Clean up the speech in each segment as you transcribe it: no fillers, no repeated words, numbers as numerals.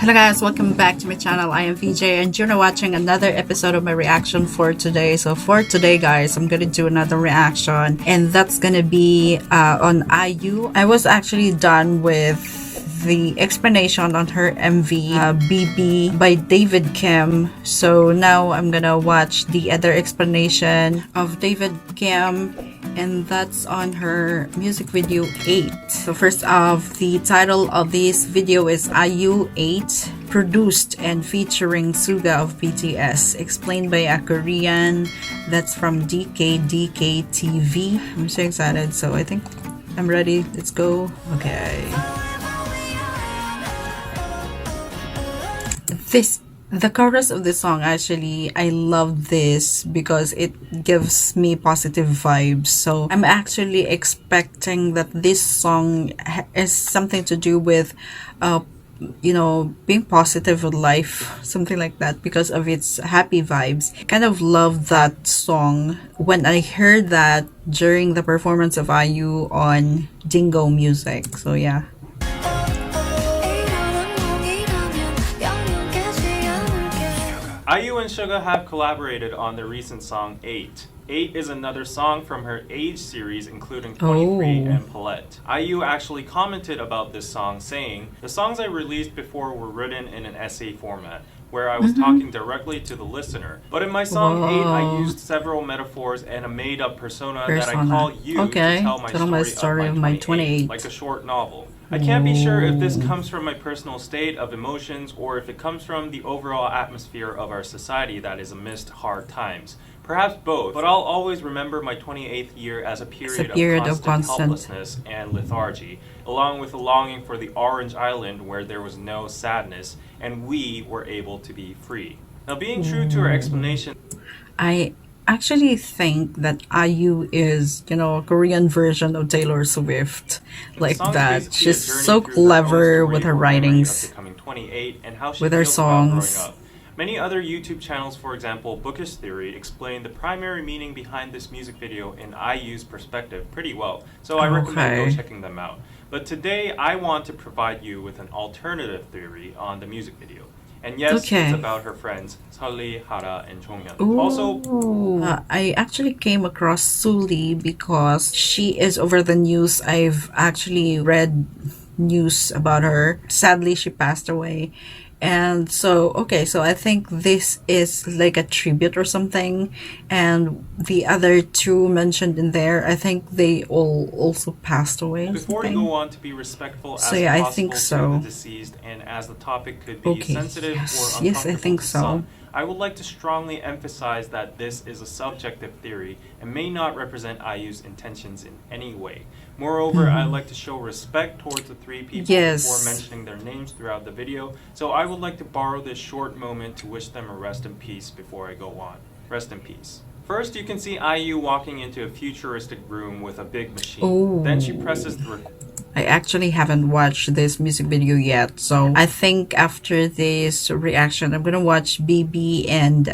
Hello guys, welcome back to my channel. I am VJ and you're now watching another episode of my reaction for today. So for today guys, I'm gonna do another reaction and that's gonna be on IU. I was actually done with the explanation on her MV BB by David Kim. So now I'm gonna watch the other explanation of David Kim, and that's on her music video 8. So first off, the title of this video is IU 8, produced and featuring SUGA of BTS, explained by a Korean that's from DKDKTV. I'm so excited, so I think I'm ready. Let's go. Okay. The chorus of this song, actually, I love this because it gives me positive vibes. So I'm actually expecting that this song is something to do with, being positive with life, something like that, because of its happy vibes. I kind of love that song when I heard that during the performance of IU on Dingo Music. So yeah. IU and SUGA have collaborated on the recent song 8. 8 is another song from her Age series, including 23 and Palette. IU actually commented about this song, saying, "The songs I released before were written in an essay format, where I was talking directly to the listener. But in my song 8, I used several metaphors and a made-up persona that I call you to tell my story of my 28, like a short novel. I can't be sure if this comes from my personal state of emotions or if it comes from the overall atmosphere of our society that is amidst hard times. Perhaps both, but I'll always remember my 28th year as a period of constant helplessness and lethargy, along with a longing for the Orange Island where there was no sadness and we were able to be free." Now, being true to her explanation, I actually think that IU is, a Korean version of Taylor Swift, like that. She's so clever with her writings, with her songs. Many other YouTube channels, for example, Bookish Theory, explain the primary meaning behind this music video in IU's perspective pretty well, so I recommend go checking them out. But today, I want to provide you with an alternative theory on the music video. And yes, it's about her friends, Sully, Hara, and Jonghyun. Also, I actually came across Sully because she is over the news. I've actually read news about her. Sadly, she passed away. And so I think this is like a tribute or something. And the other two mentioned in there, I think they all also passed away. Before we go on, to be respectful as I possible think to the deceased, and as the topic could be sensitive or uncomfortable yes, I think to so. some, I would like to strongly emphasize that this is a subjective theory and may not represent IU's intentions in any way. Moreover, I'd like to show respect towards the three people before mentioning their names throughout the video, so I would like to borrow this short moment to wish them a rest in peace before I go on. Rest in peace. First, you can see IU walking into a futuristic room with a big machine. Then she presses the I actually haven't watched this music video yet, so I think after this reaction, I'm gonna watch BB and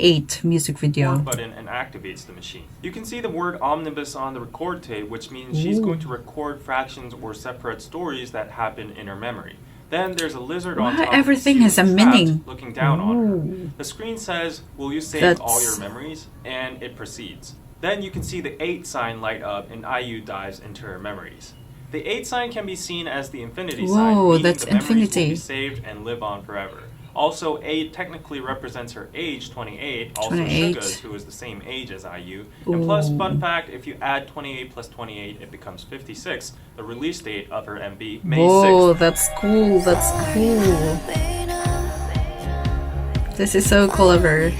8 music video. Button and activates the machine. You can see the word omnibus on the record tape, which means she's going to record fractions or separate stories that happen in her memory. Then there's a lizard on top everything has a meaning. Looking down on her. The screen says, "Will you save all your memories?" And it proceeds. Then you can see the 8 sign light up and IU dives into her memories. The 8 sign can be seen as the infinity sign, meaning the memories will be saved and live on forever. Also, 8 technically represents her age, 28, also SUGA's, who is the same age as IU. And plus, fun fact, if you add 28 plus 28, it becomes 56, the release date of her MV, May 6th. Oh, that's cool, that's cool. This is so clever.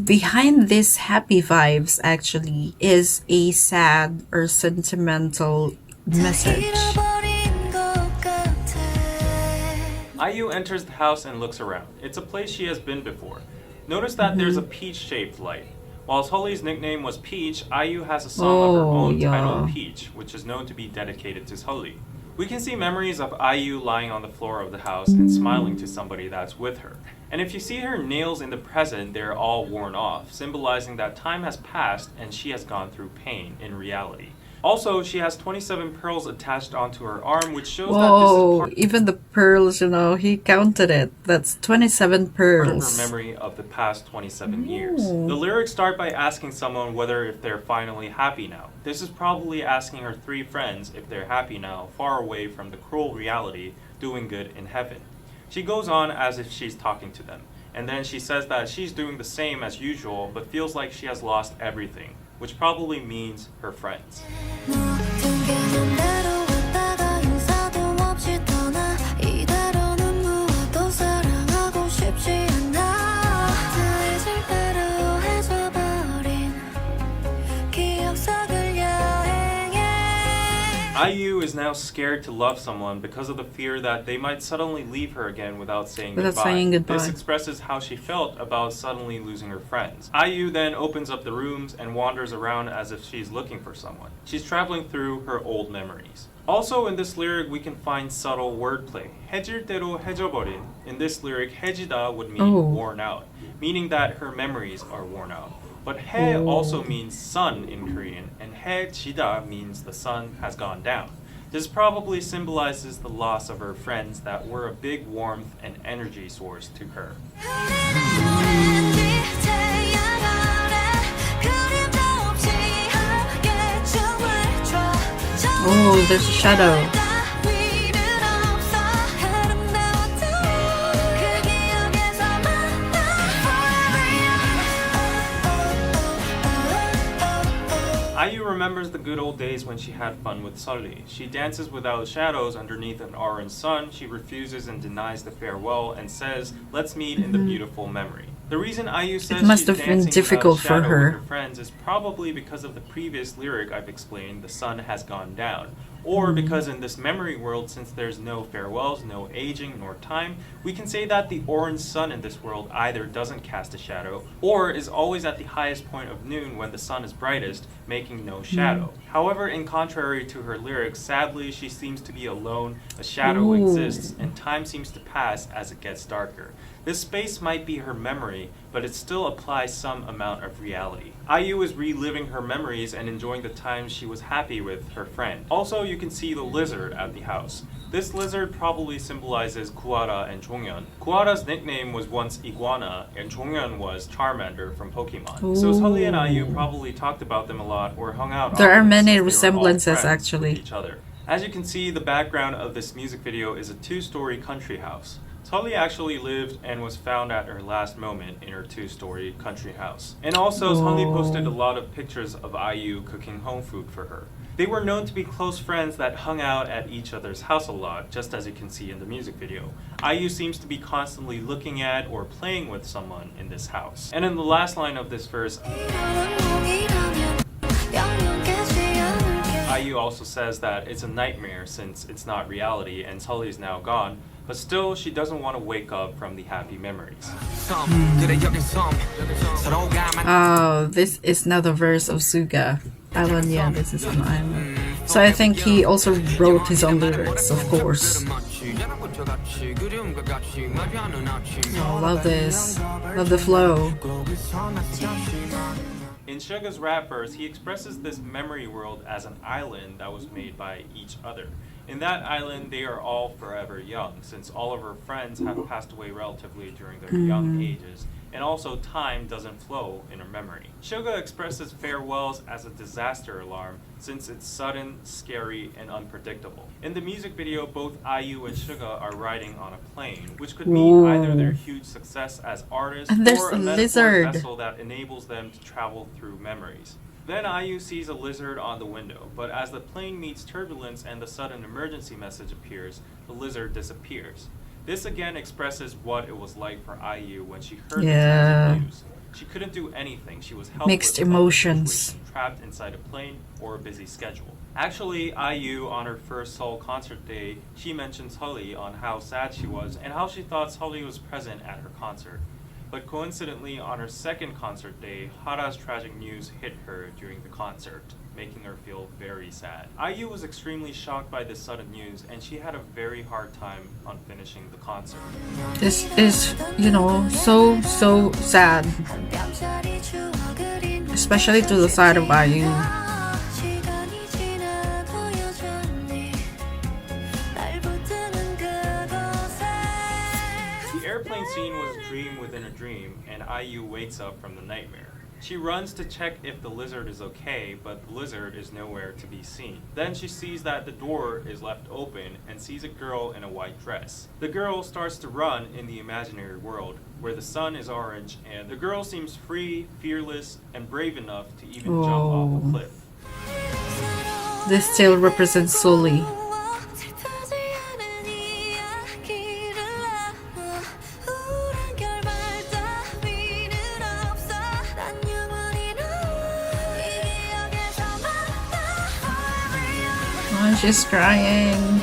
Behind this happy vibes actually is a sad or sentimental message. IU enters the house and looks around. It's a place she has been before. Notice that there's a peach-shaped light. While Sully's nickname was Peach, IU has a song of her own titled Peach, which is known to be dedicated to Sully. We can see memories of IU lying on the floor of the house and smiling to somebody that's with her. And if you see her nails in the present, they're all worn off, symbolizing that time has passed and she has gone through pain in reality. Also, she has 27 pearls attached onto her arm, which shows that Whoa, this is even the pearls, you know, he counted it. That's 27 part of her pearls. memory of the past 27 years. The lyrics start by asking someone whether if they're finally happy now. This is probably asking her three friends if they're happy now, far away from the cruel reality, doing good in heaven. She goes on as if she's talking to them, and then she says that she's doing the same as usual, but feels like she has lost everything, which probably means her friends. IU is now scared to love someone because of the fear that they might suddenly leave her again without saying goodbye. This expresses how she felt about suddenly losing her friends. IU then opens up the rooms and wanders around as if she's looking for someone. She's traveling through her old memories. Also in this lyric we can find subtle wordplay. 해질 대로 해져버린. In this lyric, 해지다 would mean worn out, meaning that her memories are worn out. But 해 also means sun in Korean, and 해지다 means the sun has gone down. This probably symbolizes the loss of her friends that were a big warmth and energy source to her. Oh, there's a shadow. IU remembers the good old days when she had fun with Sully. She dances without shadows underneath an orange sun. She refuses and denies the farewell and says, "Let's meet in the beautiful memory." The reason IU says must she's have been dancing difficult without a for shadow her. with her friends is probably because of the previous lyric I've explained, "The sun has gone down." Or because in this memory world, since there's no farewells, no aging, nor time, we can say that the orange sun in this world either doesn't cast a shadow, or is always at the highest point of noon when the sun is brightest, making no shadow. However, in contrary to her lyrics, sadly she seems to be alone, a shadow exists, and time seems to pass as it gets darker. This space might be her memory, but it still applies some amount of reality. IU is reliving her memories and enjoying the times she was happy with her friend. Also, you can see the lizard at the house. This lizard probably symbolizes Kuara and Jonghyun. Kuara's nickname was once Iguana, and Jonghyun was Charmander from Pokemon. So Sully and IU probably talked about them a lot or hung out There are often many since they were all resemblances, friends actually. with each other. As you can see, the background of this music video is a two-story country house. Sully actually lived and was found at her last moment in her two-story country house. And also, Sully posted a lot of pictures of IU cooking home food for her. They were known to be close friends that hung out at each other's house a lot, just as you can see in the music video. IU seems to be constantly looking at or playing with someone in this house. And in the last line of this verse, IU also says that it's a nightmare since it's not reality and Sully's now gone, but still she doesn't want to wake up from the happy memories. Oh, this is another verse of SUGA. Island, yeah, this is an island. So I think he also wrote his own lyrics, of course. Oh, love this. Love the flow. In SUGA's rap verse, he expresses this memory world as an island that was made by each other. In that island, they are all forever young, since all of her friends have passed away relatively during their young ages, and also time doesn't flow in her memory. SUGA expresses farewells as a disaster alarm, since it's sudden, scary, and unpredictable. In the music video, both IU and SUGA are riding on a plane, which could mean either their huge success as artists And there's or a a metaphoric lizard. vessel that enables them to travel through memories. Then IU sees a lizard on the window, but as the plane meets turbulence and the sudden emergency message appears, the lizard disappears. This again expresses what it was like for IU when she heard the tragic news. She couldn't do anything. She was helpless, Mixed emotions. trapped inside a plane or a busy schedule. Actually, IU on her first Seoul concert day, she mentioned Sully on how sad she was and how she thought Sully was present at her concert. But coincidentally, on her second concert day, Hara's tragic news hit her during the concert, making her feel very sad. IU was extremely shocked by this sudden news, and she had a very hard time on finishing the concert. This is, you know, so sad. Especially to the side of IU. airplane scene was a dream within a dream, and IU wakes up from the nightmare. She runs to check if the lizard is okay, but the lizard is nowhere to be seen. Then she sees that the door is left open and sees a girl in a white dress. The girl starts to run in the imaginary world, where the sun is orange, and the girl seems free, fearless, and brave enough to even jump off a cliff. This still represents Sully. Oh, she's crying.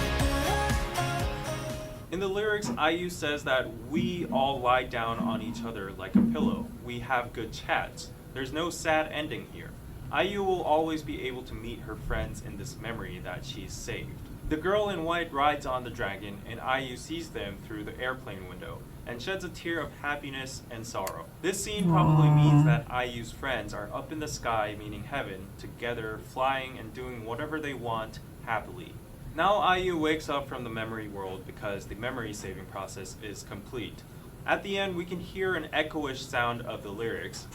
In the lyrics, IU says that we all lie down on each other like a pillow. We have good chats. There's no sad ending here. IU will always be able to meet her friends in this memory that she's saved. The girl in white rides on the dragon, and IU sees them through the airplane window and sheds a tear of happiness and sorrow. This scene probably means that IU's friends are up in the sky, meaning heaven, together, flying and doing whatever they want happily. Now IU wakes up from the memory world because the memory saving process is complete. At the end, we can hear an echoish sound of the lyrics.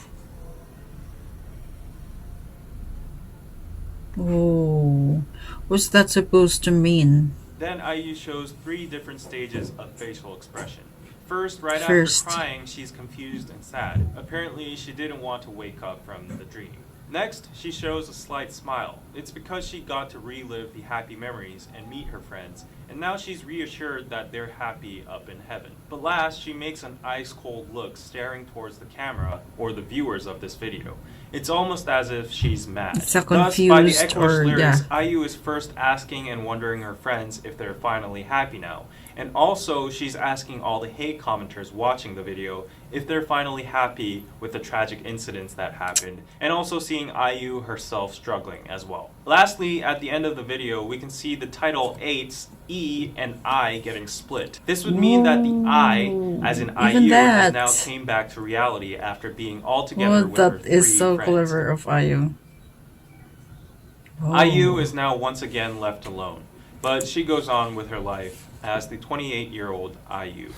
Oh, what's that supposed to mean? Then IU shows 3 different stages of facial expression. First, right after crying, she's confused and sad. Apparently, she didn't want to wake up from the dream. Next, she shows a slight smile. It's because she got to relive the happy memories and meet her friends, and now she's reassured that they're happy up in heaven. But last, she makes an ice-cold look staring towards the camera or the viewers of this video. It's almost as if she's mad. It's a Thus, by the confused echoish lyrics, IU is first asking and wondering her friends if they're finally happy now. And also, she's asking all the hate commenters watching the video if they're finally happy with the tragic incidents that happened, and also seeing IU herself struggling as well. Lastly, at the end of the video, we can see the title 8's E and I getting split. This would mean that the I, as in IU, has now came back to reality after being all together with her 3 that is so friends. clever of IU. IU is now once again left alone, but she goes on with her life as the 28-year-old IU.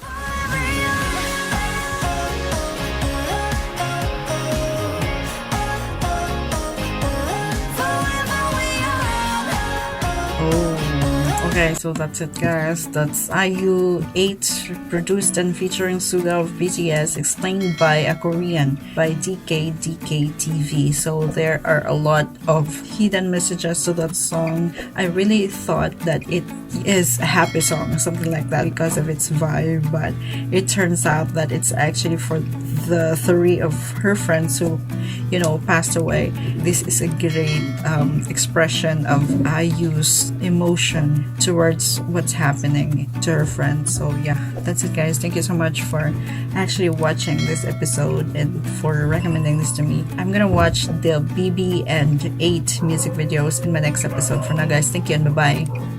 Okay, so that's it, guys. That's IU 8, produced and featuring SUGA of BTS, explained by a Korean by DKDKTV. So there are a lot of hidden messages to that song. I really thought that it is a happy song, something like that, because of its vibe, but it turns out that it's actually for the 3 of her friends who, you know, passed away. This is a great expression of IU's emotion towards what's happening to her friends. So yeah, that's it, guys. Thank you so much for actually watching this episode and for recommending this to me. I'm gonna watch the BB and 8 music videos in my next episode. For now, guys, thank you and bye-bye.